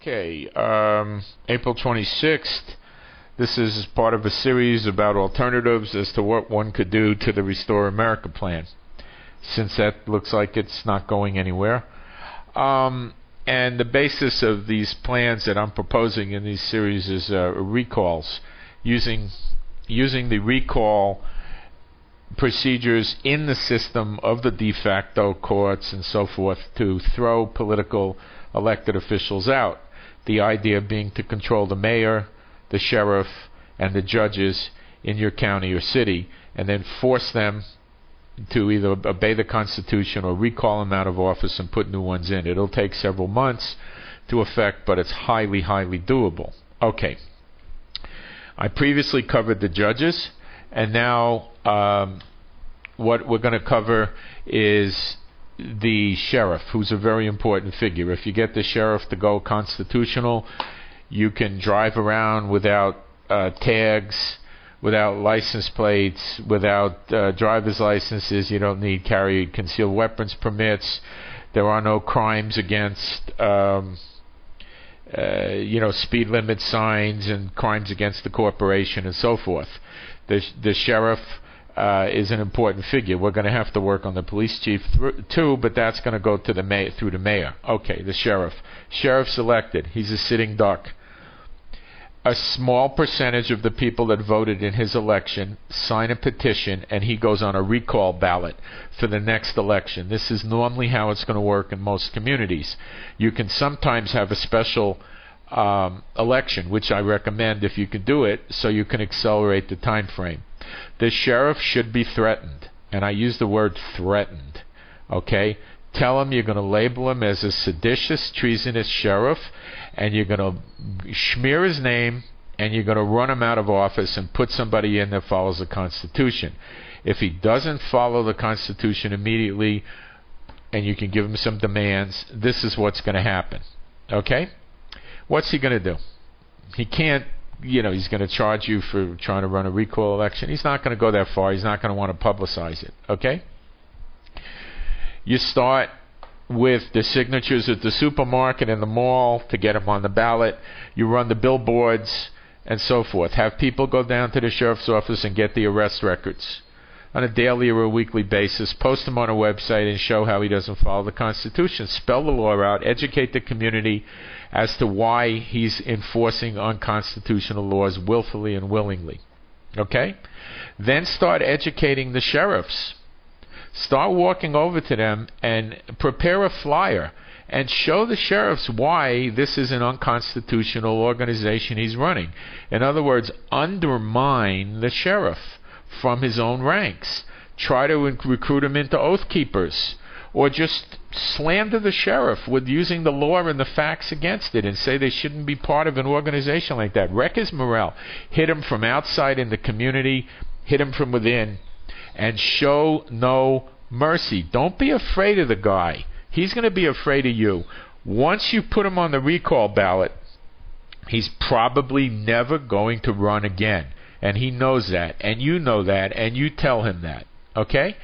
Okay, April 26th. This is part of a series about alternatives as to what one could do to the Restore America plan, since that looks like it's not going anywhere. And the basis of these plans that I'm proposing in these series is recalls, using the recall procedures in the system of the de facto courts and so forth to throw political elected officials out. The idea being to control the mayor, the sheriff, and the judges in your county or city, and then force them to either obey the Constitution or recall them out of office and put new ones in. It'll take several months to effect, but it's highly, highly doable. Okay. I previously covered the judges, and now what we're going to cover is the sheriff, who's a very important figure. If you get the sheriff to go constitutional, you can drive around without tags, without license plates, without driver's licenses. You don't need carry concealed weapons permits. There are no crimes against speed limit signs and crimes against the corporation and so forth. The sheriff is an important figure. We're going to have to work on the police chief too, but that's going to go to the through the mayor. Okay, the sheriff. Sheriff's elected. He's a sitting duck. A small percentage of the people that voted in his election sign a petition, and he goes on a recall ballot for the next election. This is normally how it's going to work in most communities. You can sometimes have a special election, which I recommend if you can do it, so you can accelerate the time frame. The sheriff should be threatened, and I use the word threatened. Okay? Tell him you're going to label him as a seditious, treasonous sheriff, and you're going to smear his name, and you're going to run him out of office and put somebody in that follows the Constitution. If he doesn't follow the Constitution immediately, and you can give him some demands, this is what's going to happen. Okay? What's he going to do? He can't, he's going to charge you for trying to run a recall election. He's not going to go that far. He's not going to want to publicize it. Okay? You start with the signatures at the supermarket and the mall to get them on the ballot. You run the billboards and so forth. Have people go down to the sheriff's office and get the arrest records on a daily or a weekly basis. Post them on a website and show how he doesn't follow the Constitution. Spell the law out. Educate the community as to why he's enforcing unconstitutional laws willfully and willingly. Okay? Then start educating the sheriffs. Start walking over to them and prepare a flyer and show the sheriffs why this is an unconstitutional organization he's running. In other words, undermine the sheriff from his own ranks. Try to recruit him into oath keepers, or just slander the sheriff with using the law and the facts against it and say they shouldn't be part of an organization like that. Wreck his morale. Hit him from outside in the community. Hit him from within. And show no mercy. Don't be afraid of the guy. He's going to be afraid of you. Once you put him on the recall ballot, he's probably never going to run again. And he knows that. And you know that. And you tell him that. Okay?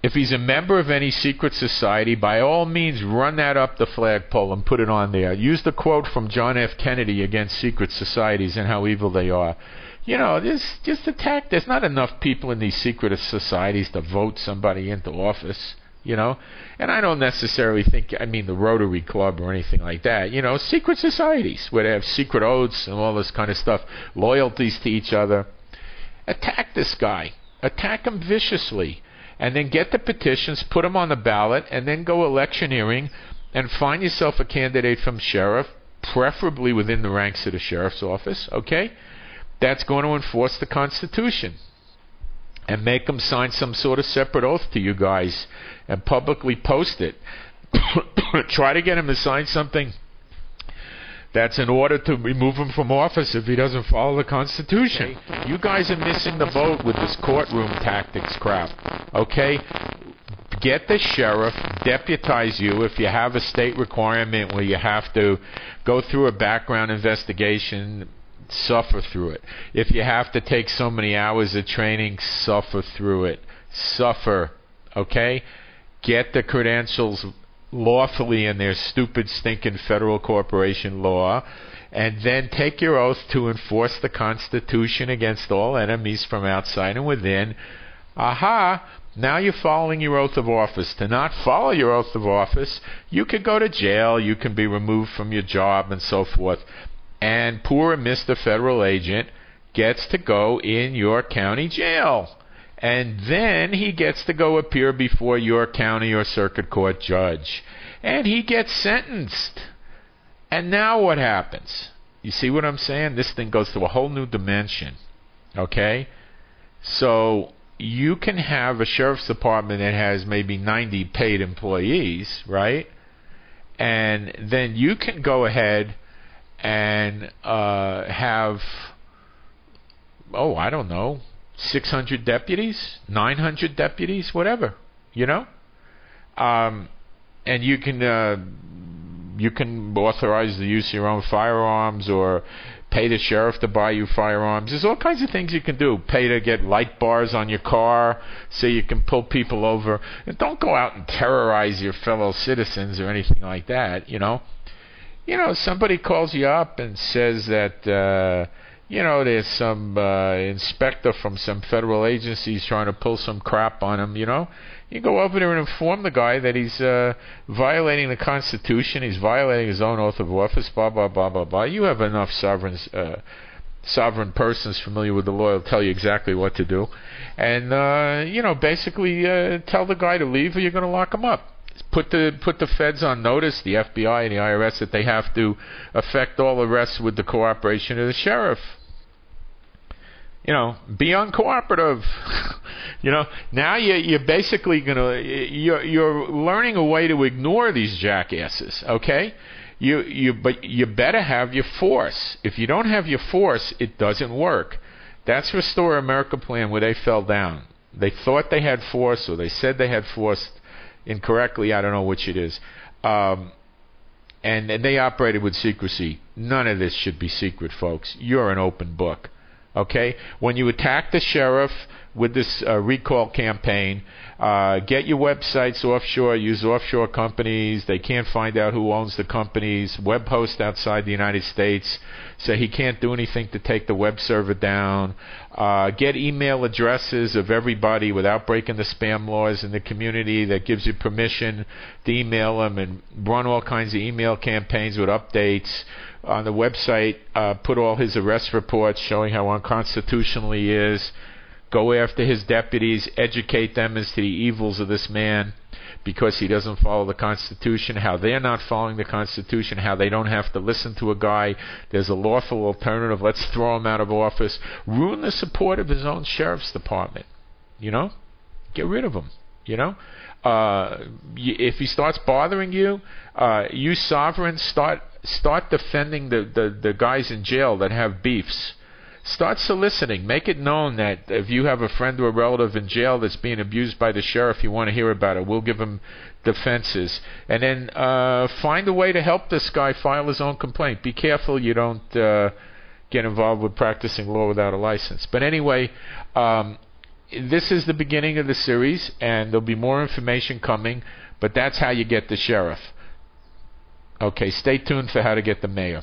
If he's a member of any secret society, by all means run that up the flagpole and put it on there. Use the quote from John F. Kennedy against secret societies and how evil they are. Just attack. There's not enough people in these secret societies to vote somebody into office, And I don't necessarily think, the Rotary Club or anything like that. Secret societies where they have secret oaths and all this kind of stuff, loyalties to each other. Attack this guy. Attack him viciously. And then get the petitions, put them on the ballot, and then go electioneering and find yourself a candidate from sheriff, preferably within the ranks of the sheriff's office, okay? That's going to enforce the Constitution. And make them sign some sort of separate oath to you guys and publicly post it. Try to get him to sign something that's in order to remove him from office if he doesn't follow the Constitution. You guys are missing the boat with this courtroom tactics crap. Okay? Get the sheriff, deputize you if you have a state requirement where you have to go through a background investigation. Suffer through it. If you have to take so many hours of training, suffer through it. Suffer. Okay? Get the credentials lawfully in their stupid, stinking federal corporation law, and then take your oath to enforce the Constitution against all enemies from outside and within. Aha! Now you're following your oath of office. To not follow your oath of office, you could go to jail, you can be removed from your job, and so forth. And poor Mr. Federal Agent gets to go in your county jail. And then he gets to go appear before your county or circuit court judge. And he gets sentenced. And now what happens? You see what I'm saying? This thing goes to a whole new dimension. Okay? So you can have a sheriff's department that has maybe 90 paid employees, right? And then you can go ahead and have, I don't know, 600 deputies, 900 deputies, whatever, you know? And you can authorize the use of your own firearms, or pay the sheriff to buy you firearms. There's all kinds of things you can do. Pay to get light bars on your car so you can pull people over. And don't go out and terrorize your fellow citizens or anything like that, you know. You know, somebody calls you up and says that, there's some inspector from some federal agencies trying to pull some crap on him, you know. You go over there and inform the guy that he's violating the Constitution, he's violating his own oath of office, blah, blah, blah, blah, blah. You have enough sovereign persons familiar with the law to tell you exactly what to do. And, basically tell the guy to leave or you're going to lock him up. Put the feds on notice, the FBI and the IRS, that they have to effect all arrests with the cooperation of the sheriff. You know, be uncooperative. You know, now you're basically you're learning a way to ignore these jackasses. Okay, but you better have your force. If you don't have your force, it doesn't work. That's Restore America plan, where they fell down. They thought they had force, or they said they had force incorrectly. I don't know which it is. And they operated with secrecy. None of this should be secret, folks. You're an open book. Okay? When you attack the sheriff with this recall campaign, get your websites offshore, use offshore companies. They can't find out who owns the companies. Web host outside the United States, so he can't do anything to take the web server down. Get email addresses of everybody without breaking the spam laws in the community that gives you permission to email them, and run all kinds of email campaigns with updates. On the website, put all his arrest reports showing how unconstitutional he is. Go after his deputies, educate them as to the evils of this man because he doesn't follow the Constitution, how they're not following the Constitution, how they don't have to listen to a guy. There's a lawful alternative. Let's throw him out of office. Ruin the support of his own sheriff's department. You know? Get rid of him. You know? If he starts bothering you, you sovereigns start defending the guys in jail that have beefs. Start soliciting. Make it known that if you have a friend or a relative in jail that's being abused by the sheriff, you want to hear about it. We'll give him defenses. And then find a way to help this guy file his own complaint. Be careful you don't get involved with practicing law without a license. But anyway, this is the beginning of the series, and there'll be more information coming, but that's how you get the sheriff. Okay, stay tuned for how to get the mayor.